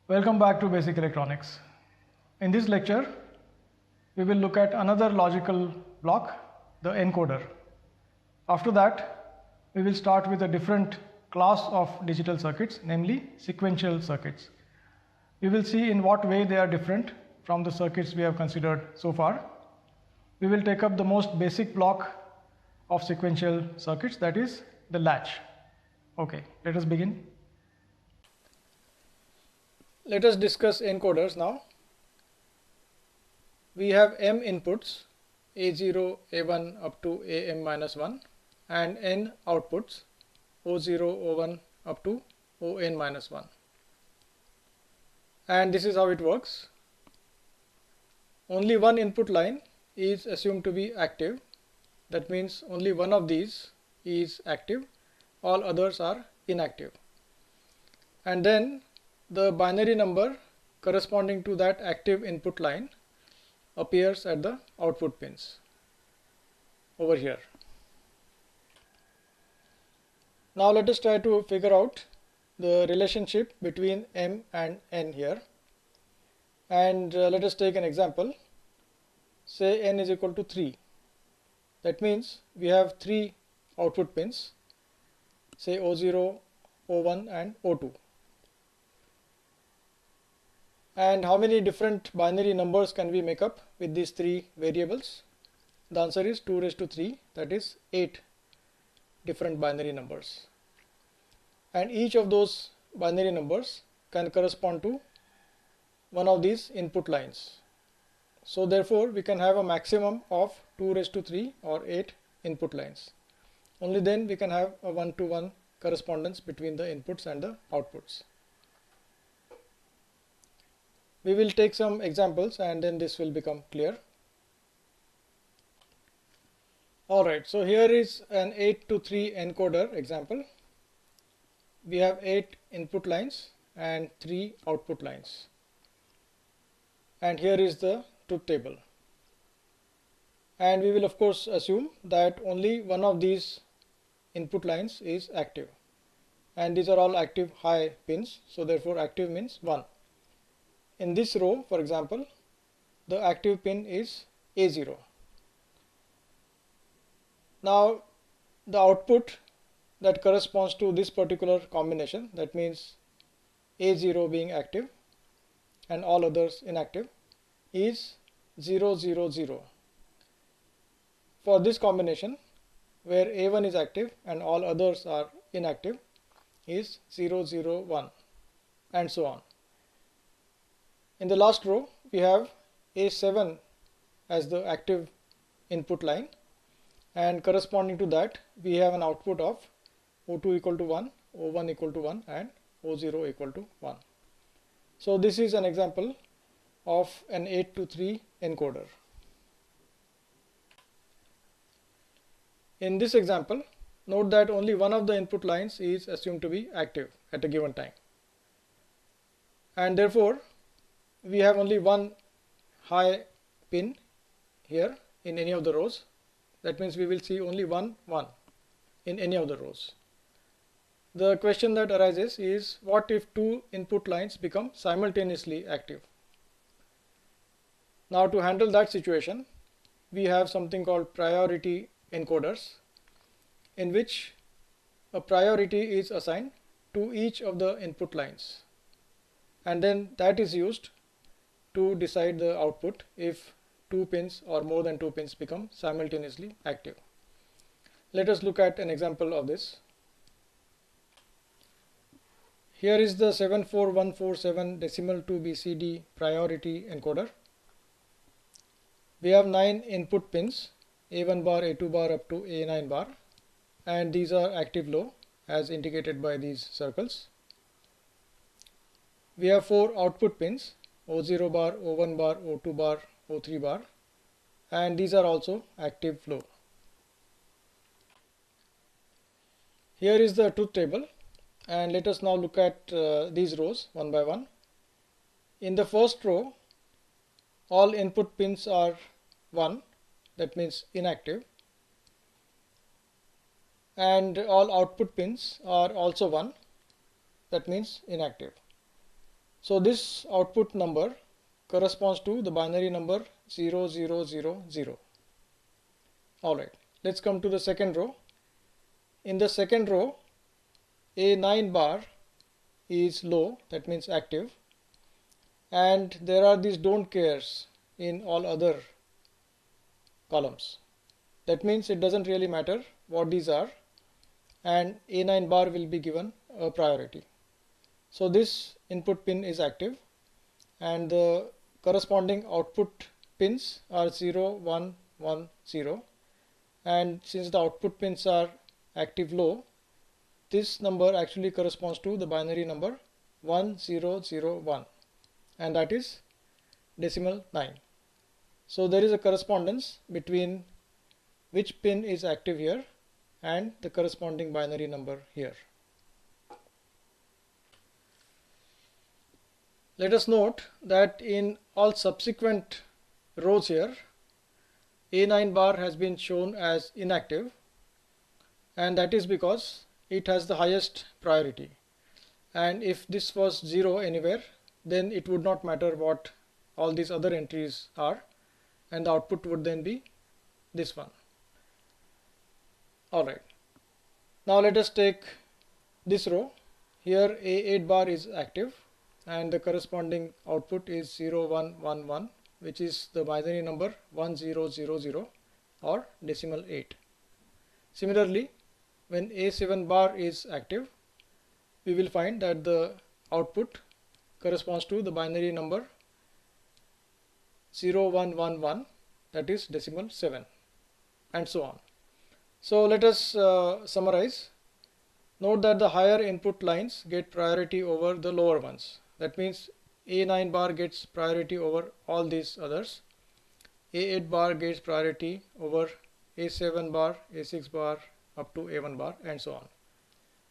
Welcome back to Basic Electronics. In this lecture, we will look at another logical block, the encoder. After that, we will start with a different class of digital circuits, namely sequential circuits. We will see in what way they are different from the circuits we have considered so far. We will take up the most basic block of sequential circuits, that is the latch. Okay, let us begin. Let us discuss encoders now. We have m inputs, A0, A1 up to AM minus 1, and n outputs, O0, O1 up to On minus 1. And this is how it works. Only one input line is assumed to be active. That means only one of these is active, all others are inactive. And then the binary number corresponding to that active input line appears at the output pins over here. Now let us try to figure out the relationship between m and n here, and let us take an example. Say n is equal to 3. That means we have 3 output pins, say O0, O1 and O2. And how many different binary numbers can we make up with these 3 variables? The answer is 2 raised to 3, that is 8 different binary numbers. And each of those binary numbers can correspond to one of these input lines. So therefore we can have a maximum of 2 raised to 3 or 8 input lines. Only then we can have a one-to-one correspondence between the inputs and the outputs. We will take some examples and then this will become clear. Alright, so here is an 8 to 3 encoder example. We have 8 input lines and 3 output lines. And here is the truth table. And we will of course assume that only one of these input lines is active. And these are all active high pins, so therefore active means 1. In this row, for example, the active pin is A0. Now the output that corresponds to this particular combination, that means A0 being active and all others inactive, is 0, 0, 0. For this combination, where A1 is active and all others are inactive, is 0, 0, 1, and so on. In the last row, we have A7 as the active input line, and corresponding to that, we have an output of O2 equal to 1, O1 equal to 1, and O0 equal to 1. So this is an example of an 8 to 3 encoder. In this example, note that only one of the input lines is assumed to be active at a given time, and therefore we have only one high pin here in any of the rows. That means we will see only 1, 1 in any of the rows. The question that arises is, what if 2 input lines become simultaneously active? Now to handle that situation, we have something called priority encoders, in which a priority is assigned to each of the input lines, and then that is used to decide the output if 2 pins or more than 2 pins become simultaneously active. Let us look at an example of this. Here is the 74147 decimal to BCD priority encoder. We have 9 input pins, A1 bar, A2 bar up to A9 bar, and these are active low as indicated by these circles. We have 4 output pins, O0 bar, O1 bar, O2 bar, O3 bar, and these are also active low. Here is the truth table, and let us now look at these rows one by one. In the first row, all input pins are 1, that means inactive, and all output pins are also 1, that means inactive. So this output number corresponds to the binary number 0000. Alright, let's come to the second row. In the second row, A9 bar is low, that means active, and there are these don't cares in all other columns. That means it doesn't really matter what these are, and A9 bar will be given a priority. So this input pin is active, and the corresponding output pins are 0, 1, 1, 0, and since the output pins are active low, this number actually corresponds to the binary number 1001, and that is decimal 9. So there is a correspondence between which pin is active here and the corresponding binary number here. Let us note that in all subsequent rows here, A9 bar has been shown as inactive, and that is because it has the highest priority. And if this was 0 anywhere, then it would not matter what all these other entries are, and the output would then be this one. Alright, now let us take this row. Here A8 bar is active, and the corresponding output is 0111, which is the binary number 1000 or decimal 8. Similarly, when A7 bar is active, we will find that the output corresponds to the binary number 0111, that is decimal 7, and so on. So let us summarize. Note that the higher input lines get priority over the lower ones. That means A9 bar gets priority over all these others. A8 bar gets priority over A7 bar, A6 bar up to A1 bar, and so on.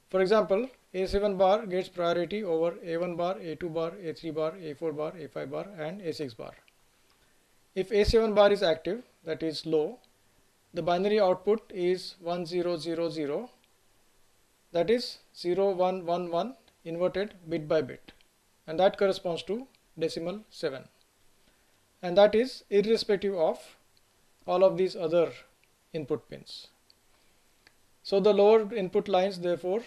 For example, A7 bar gets priority over A1 bar, A2 bar, A3 bar, A4 bar, A5 bar, and A6 bar. If A7 bar is active, that is low, the binary output is 1000, that is 0111 inverted bit by bit, and that corresponds to decimal 7, and that is irrespective of all of these other input pins. So the lower input lines therefore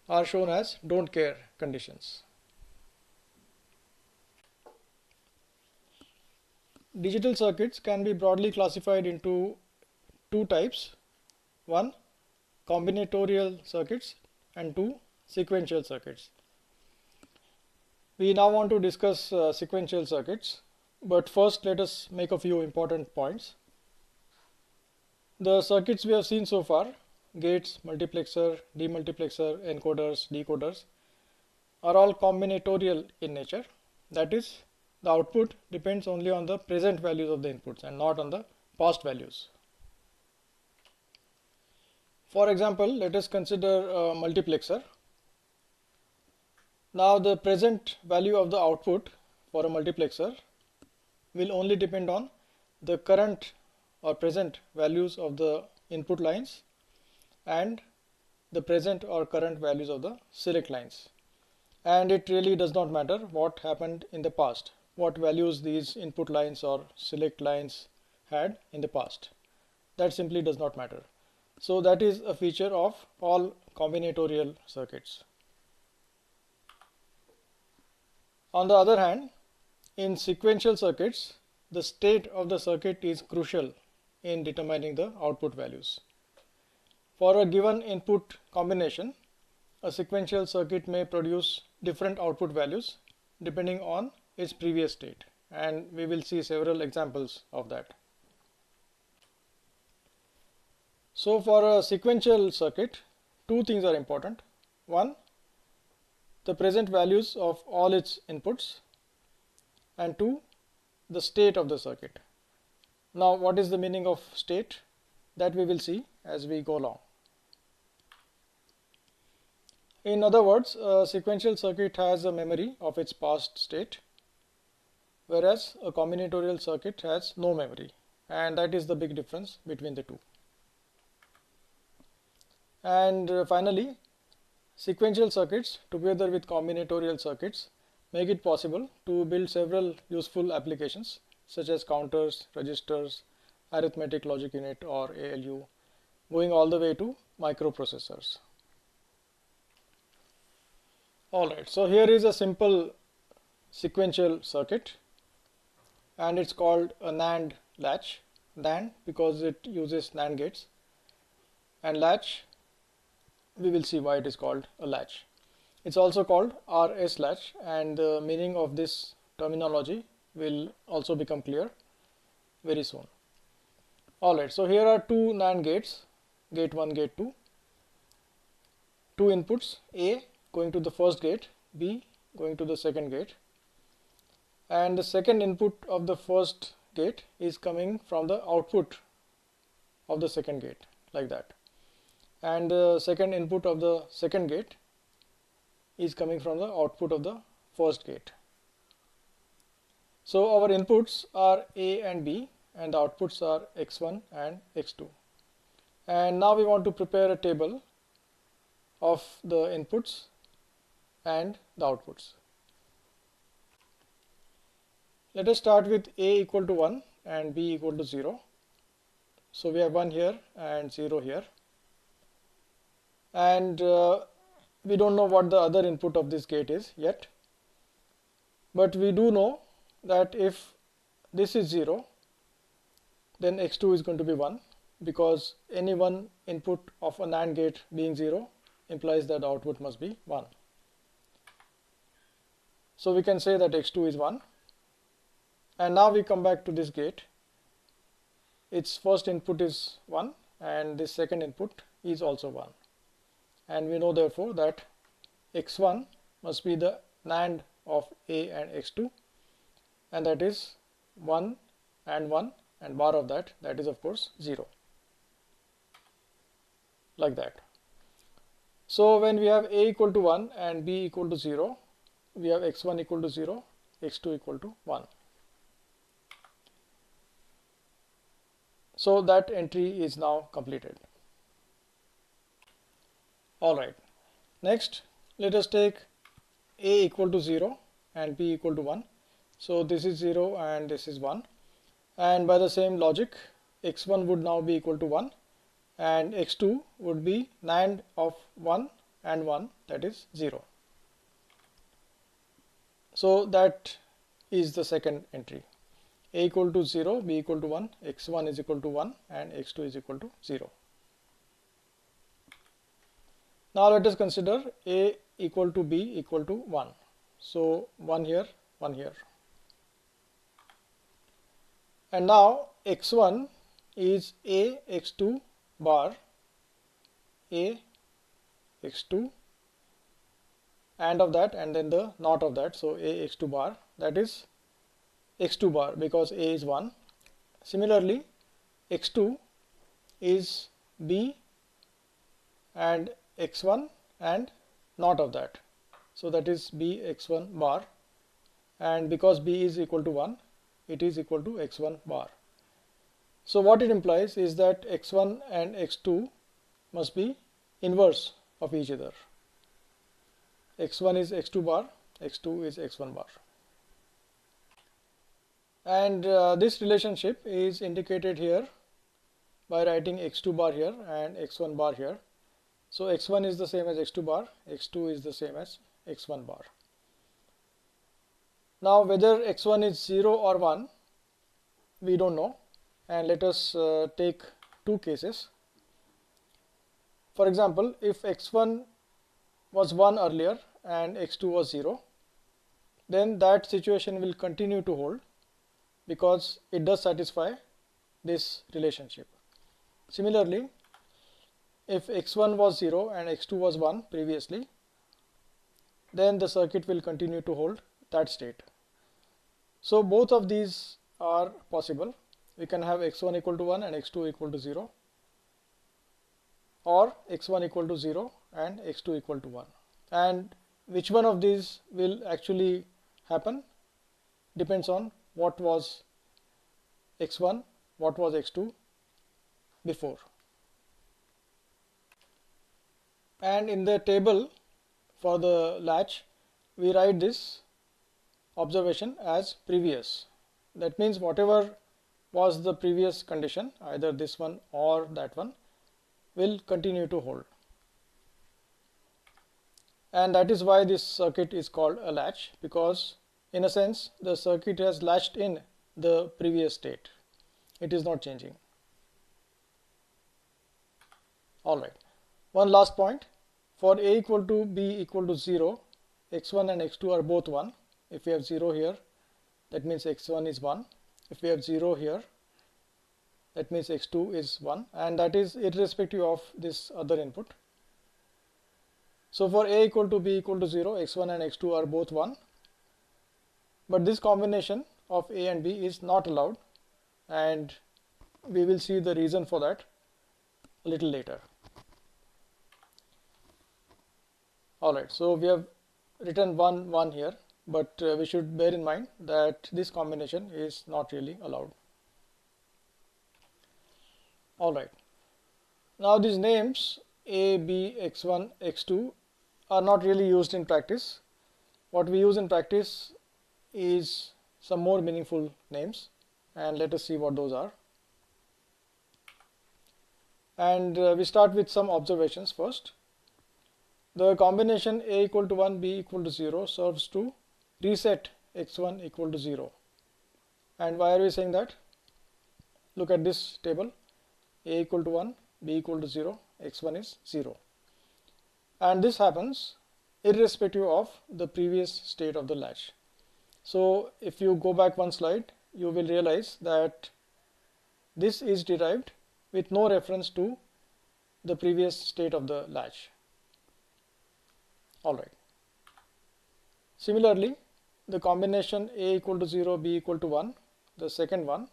are shown as don't care conditions. Digital circuits can be broadly classified into two types: one, combinatorial circuits, and two, sequential circuits. We now want to discuss sequential circuits, but first let us make a few important points. The circuits we have seen so far, gates, multiplexer, demultiplexer, encoders, decoders, are all combinatorial in nature. That is, the output depends only on the present values of the inputs and not on the past values. For example, let us consider a multiplexer. Now the present value of the output for a multiplexer will only depend on the current or present values of the input lines and the present or current values of the select lines. And it really does not matter what happened in the past, what values these input lines or select lines had in the past. That simply does not matter. So that is a feature of all combinatorial circuits. On the other hand, in sequential circuits, the state of the circuit is crucial in determining the output values. For a given input combination, a sequential circuit may produce different output values depending on its previous state, and we will see several examples of that. So for a sequential circuit, two things are important. One, the present values of all its inputs, and two, the state of the circuit. Now what is the meaning of state? That we will see as we go along. In other words, a sequential circuit has a memory of its past state, whereas a combinatorial circuit has no memory, and that is the big difference between the two. And finally, sequential circuits together with combinatorial circuits make it possible to build several useful applications such as counters, registers, arithmetic logic unit or ALU, going all the way to microprocessors. Alright, so here is a simple sequential circuit, and it's called a NAND latch. NAND because it uses NAND gates, and latch, we will see why it is called a latch. It's also called RS latch, and the meaning of this terminology will also become clear very soon. Alright, so here are two NAND gates, gate 1, gate 2. Two inputs, A going to the first gate, B going to the second gate. And the second input of the first gate is coming from the output of the second gate, like that. And the second input of the second gate is coming from the output of the first gate. So our inputs are A and B, and the outputs are X1 and X2. And now we want to prepare a table of the inputs and the outputs. Let us start with A equal to 1 and B equal to 0. So we have 1 here and 0 here. And we don't know what the other input of this gate is yet. But we do know that if this is 0, then X2 is going to be 1, because any one input of a NAND gate being 0 implies that the output must be 1. So we can say that X2 is 1. And now we come back to this gate. Its first input is 1 and this second input is also 1. And we know therefore that X1 must be the NAND of A and X2, and that is 1 and 1, and bar of that is of course 0, like that. So when we have A equal to 1 and B equal to 0, we have X1 equal to 0, X2 equal to 1. So that entry is now completed. Alright, next let us take A equal to 0 and B equal to 1. So this is 0 and this is 1, and by the same logic X1 would now be equal to 1 and X2 would be NAND of 1 and 1, that is 0. So that is the second entry. A equal to 0, B equal to 1, X1 is equal to 1 and X2 is equal to 0. Now let us consider A equal to B equal to 1. So 1 here, 1 here. And now X1 is A X2 bar, A X2, and of that, and then the not of that, so A X2 bar, that is X2 bar because A is 1. Similarly, X2 is B and X1 and not of that, so that is B X1 bar, and because B is equal to 1, it is equal to X1 bar. So what it implies is that X1 and X2 must be inverse of each other. X1 is X2 bar, X2 is X1 bar. And this relationship is indicated here by writing X2 bar here and X1 bar here. So X1 is the same as X2 bar, X2 is the same as X1 bar. Now whether X1 is 0 or 1, we don't know, and let us take two cases. For example, if X1 was 1 earlier and X2 was 0, then that situation will continue to hold because it does satisfy this relationship. Similarly, if X1 was 0 and X2 was 1 previously, then the circuit will continue to hold that state. So both of these are possible. We can have X1 equal to 1 and X2 equal to 0, or X1 equal to 0 and X2 equal to 1. And which one of these will actually happen depends on what was X1, what was X2 before. And in the table for the latch, we write this observation as previous. That means whatever was the previous condition, either this one or that one, will continue to hold. And that is why this circuit is called a latch, because in a sense the circuit has latched in the previous state. It is not changing. Alright, one last point. For a equal to b equal to 0, x1 and x2 are both 1. If we have 0 here, that means x1 is 1. If we have 0 here, that means x2 is 1, and that is irrespective of this other input. So for a equal to b equal to 0, x1 and x2 are both 1. But this combination of a and b is not allowed, and we will see the reason for that a little later. Alright, so we have written 1, 1 here, but we should bear in mind that this combination is not really allowed. Alright, now these names a, b, x1, x2 are not really used in practice. What we use in practice is some more meaningful names, and let us see what those are. And we start with some observations first. The combination a equal to 1, b equal to 0 serves to reset x1 equal to 0. And why are we saying that? Look at this table. A equal to 1, b equal to 0, x1 is 0. And this happens irrespective of the previous state of the latch. So if you go back one slide, you will realize that this is derived with no reference to the previous state of the latch. Alright. Similarly, the combination a equal to 0, b equal to 1, the second one,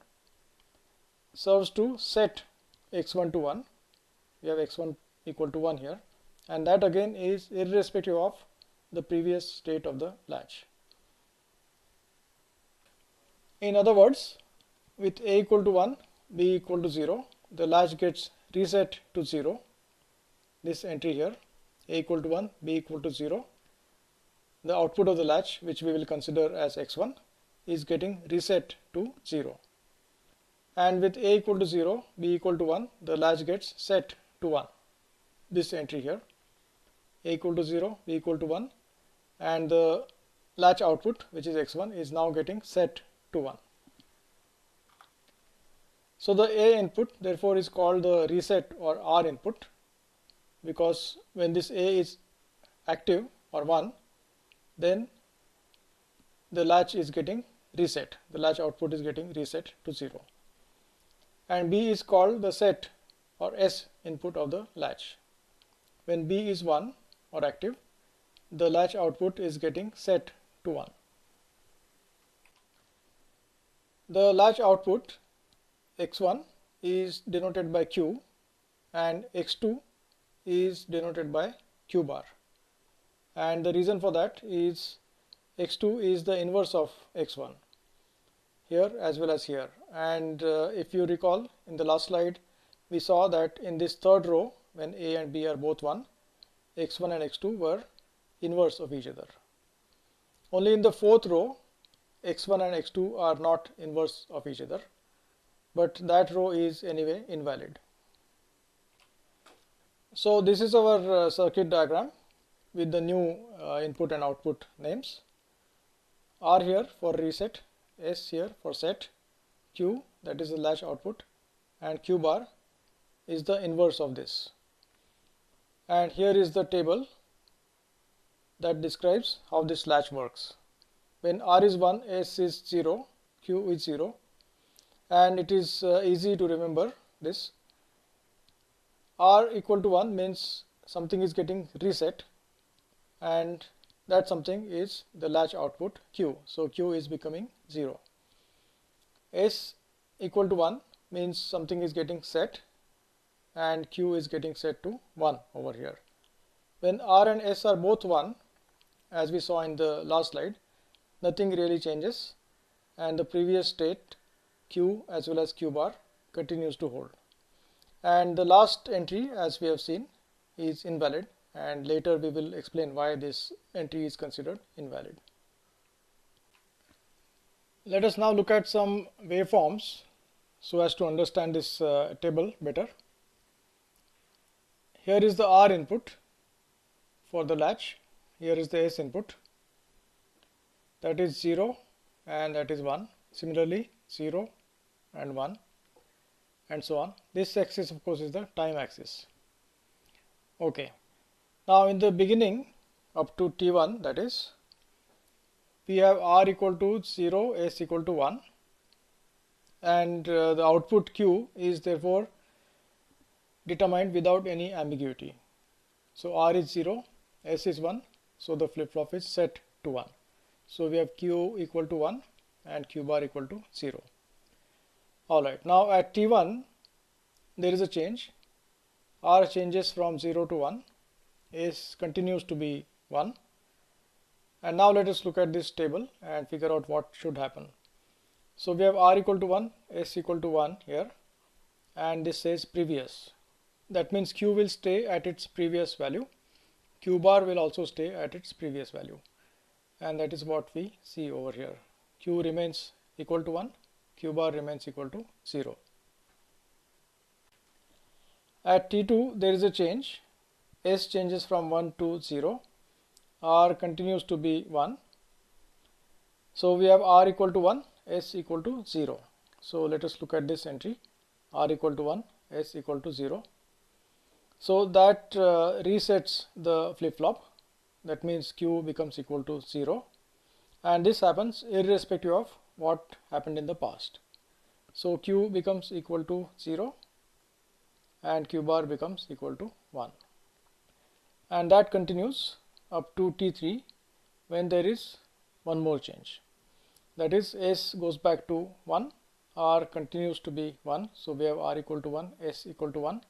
serves to set x1 to 1. We have x1 equal to 1 here, and that again is irrespective of the previous state of the latch. In other words, with a equal to 1, b equal to 0, the latch gets reset to 0. This entry here, a equal to 1, b equal to 0, the output of the latch, which we will consider as x1, is getting reset to 0. And with a equal to 0, b equal to 1, the latch gets set to 1. This entry here, a equal to 0, b equal to 1, and the latch output, which is x1, is now getting set to 1. So the a input therefore is called the reset or R input, because when this a is active or 1, then the latch is getting reset. The latch output is getting reset to 0. And b is called the set or S input of the latch. When b is 1 or active, the latch output is getting set to 1. The latch output x1 is denoted by q, and x2 is denoted by q bar. And the reason for that is x2 is the inverse of x1 here as well as here. And if you recall, in the last slide we saw that in this third row, when a and b are both 1, x1 and x2 were inverse of each other. Only in the fourth row, x1 and x2 are not inverse of each other, but that row is anyway invalid. So this is our circuit diagram with the new input and output names. R here for reset, S here for set, Q, that is the latch output, and Q bar is the inverse of this. And here is the table that describes how this latch works. When R is 1, S is 0, Q is 0, and it is easy to remember this. R equal to 1 means something is getting reset, and that something is the latch output Q. So Q is becoming 0. S equal to 1 means something is getting set, and Q is getting set to 1 over here. When R and S are both 1, as we saw in the last slide, nothing really changes, and the previous state Q as well as Q bar continues to hold. And the last entry, as we have seen, is invalid, and later we will explain why this entry is considered invalid. Let us now look at some waveforms so as to understand this table better. Here is the R input for the latch. Here is the S input. That is 0 and that is 1. Similarly 0 and 1 and so on. This axis of course is the time axis. Okay. Now in the beginning up to T1, that is, we have R equal to 0, S equal to 1, and the output Q is therefore determined without any ambiguity. So R is 0, S is 1, so the flip-flop is set to 1. So we have Q equal to 1 and Q bar equal to 0. Alright, now at T1 there is a change. R changes from 0 to 1, S continues to be 1. And now let us look at this table and figure out what should happen. So we have R equal to 1, S equal to 1 here, and this says previous. That means Q will stay at its previous value. Q bar will also stay at its previous value. And that is what we see over here. Q remains equal to 1, Q bar remains equal to 0. At T2 there is a change. S changes from 1 to 0. R continues to be 1. So we have R equal to 1, S equal to 0. So let us look at this entry. R equal to 1, S equal to 0. So that resets the flip-flop. That means Q becomes equal to 0. And this happens irrespective of what happened in the past. So Q becomes equal to 0 and Q bar becomes equal to 1. And that continues up to T3 when there is one more change. That is, S goes back to 1, R continues to be 1. So we have R equal to 1, S equal to 1.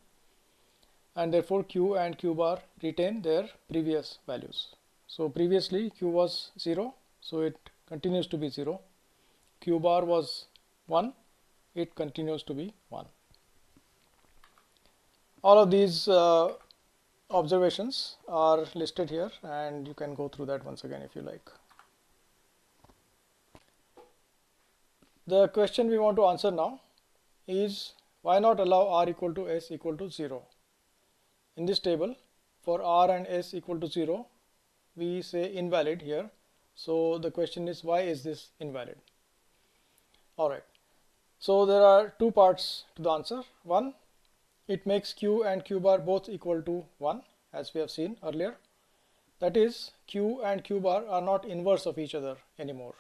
And therefore Q and Q bar retain their previous values. So previously Q was 0, so it continues to be 0. Q bar was 1, it continues to be 1. All of these observations are listed here, and you can go through that once again if you like. The question we want to answer now is, why not allow R equal to S equal to 0? In this table, for R and S equal to 0, we say invalid here. So the question is, why is this invalid? Alright, so there are two parts to the answer. One, it makes Q and Q bar both equal to 1, as we have seen earlier. That is, Q and Q bar are not inverse of each other anymore.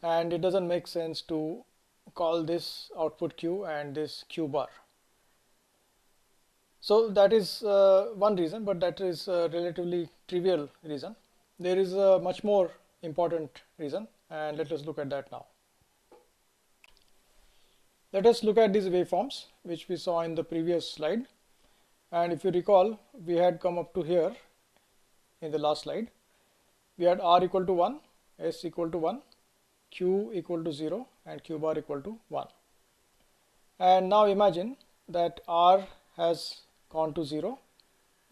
And it doesn't make sense to call this output Q and this Q bar. So that is one reason, but that is a relatively trivial reason. There is a much more important reason, and let us look at that now. Let us look at these waveforms which we saw in the previous slide. And if you recall, we had come up to here in the last slide. We had R equal to 1, S equal to 1, Q equal to 0, and Q bar equal to 1. And now imagine that R has gone to 0,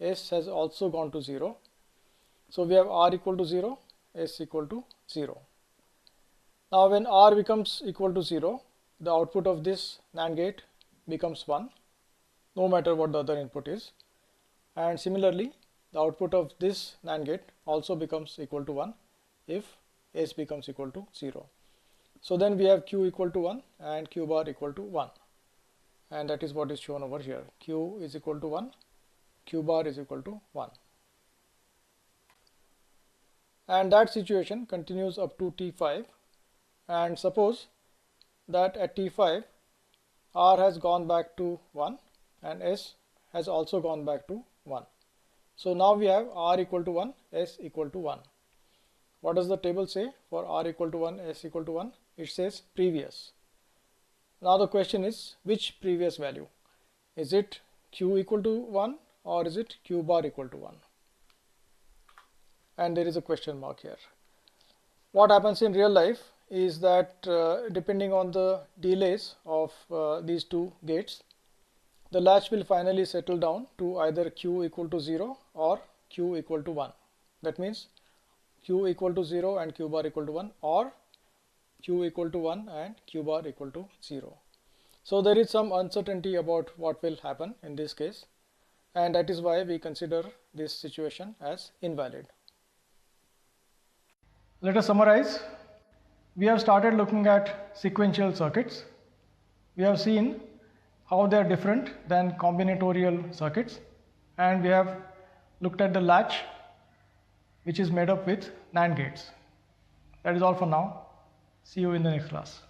S has also gone to 0. So we have R equal to 0, S equal to 0. Now when R becomes equal to 0, the output of this NAND gate becomes 1, no matter what the other input is. And similarly, the output of this NAND gate also becomes equal to 1 if S becomes equal to 0. So then we have Q equal to 1 and Q bar equal to 1. And that is what is shown over here. Q is equal to 1, Q bar is equal to 1. And that situation continues up to T5. And suppose that at T5, R has gone back to 1 and S has also gone back to 1. So now we have R equal to 1, S equal to 1. What does the table say for R equal to 1, S equal to 1? It says previous. Now the question is, which previous value? Is it Q equal to 1 or is it Q bar equal to 1? And there is a question mark here. What happens in real life is that depending on the delays of these two gates, the latch will finally settle down to either Q equal to 0 or Q equal to 1. That means Q equal to 0 and Q bar equal to 1, or q equal to 1 and q bar equal to 0. So there is some uncertainty about what will happen in this case, and that is why we consider this situation as invalid. Let us summarize. We have started looking at sequential circuits. We have seen how they are different than combinatorial circuits, and we have looked at the latch, which is made up with NAND gates. That is all for now. See you in the next class.